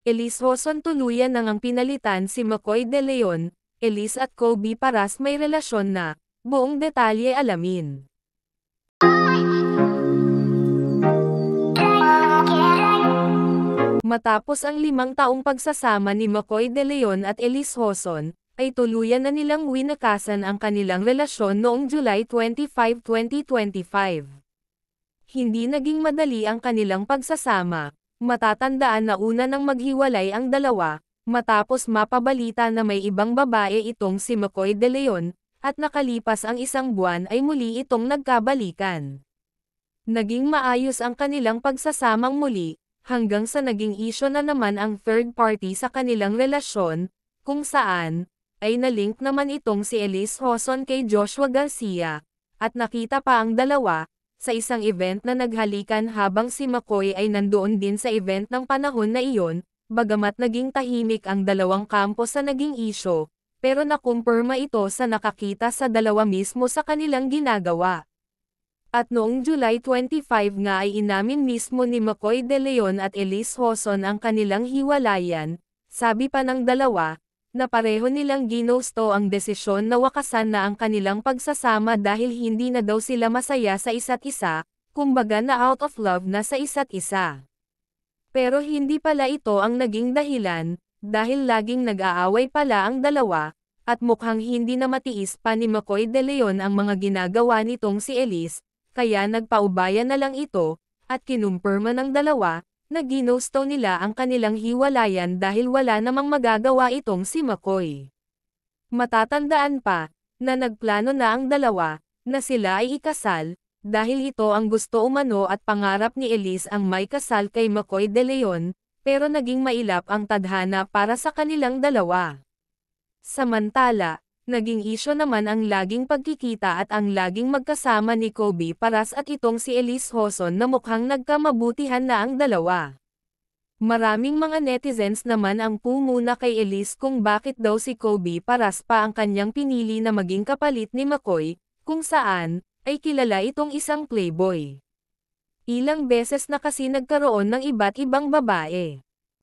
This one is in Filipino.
Elise Hoson tuluyan nang ang pinalitan si McCoy De Leon. Elise at Kobe Paras may relasyon na. Buong detalye alamin. Matapos ang 5 taong pagsasama ni McCoy De Leon at Elise Hoson, ay tuluyan na nilang winakasan ang kanilang relasyon noong July 25, 2025. Hindi naging madali ang kanilang pagsasama. Matatandaan na una nang maghiwalay ang dalawa, matapos mapabalita na may ibang babae itong si McCoy De Leon, at nakalipas ang 1 buwan ay muli itong nagkabalikan. Naging maayos ang kanilang pagsasamang muli, hanggang sa naging isyo na naman ang third party sa kanilang relasyon, kung saan, ay nalink naman itong si Elise Hoson kay Joshua Garcia, at nakita pa ang dalawa, sa isang event na naghalikan habang si McCoy ay nandoon din sa event ng panahon na iyon, bagamat naging tahimik ang dalawang kampo sa naging isyo, pero nakumpirma ito sa nakakita sa dalawa mismo sa kanilang ginagawa. At noong July 25 nga ay inamin mismo ni McCoy De Leon at Elise Hoson ang kanilang hiwalayan, sabi pa ng dalawa, na pareho nilang ginusto ang desisyon na wakasan na ang kanilang pagsasama dahil hindi na daw sila masaya sa isa't isa, kumbaga na out of love na sa isa't isa. Pero hindi pala ito ang naging dahilan, dahil laging nag-aaway pala ang dalawa, at mukhang hindi na matiis pa ni McCoy De Leon ang mga ginagawa nitong si Elise, kaya nagpaubaya na lang ito, at kinumpirma ng dalawa, na ginusto nila ang kanilang hiwalayan dahil wala namang magagawa itong si McCoy. Matatandaan pa, na nagplano na ang dalawa, na sila ay ikasal, dahil ito ang gusto umano at pangarap ni Elise ang may kasal kay McCoy De Leon, pero naging mailap ang tadhana para sa kanilang dalawa. Samantala, naging isyo naman ang laging pagkikita at ang laging magkasama ni Kobe Paras at itong si Elise Hoson na mukhang nagkamabutihan na ang dalawa. Maraming mga netizens naman ang pumuna kay Elise kung bakit daw si Kobe Paras pa ang kanyang pinili na maging kapalit ni McCoy, kung saan, ay kilala itong isang playboy. Ilang beses na kasi nagkaroon ng iba't ibang babae.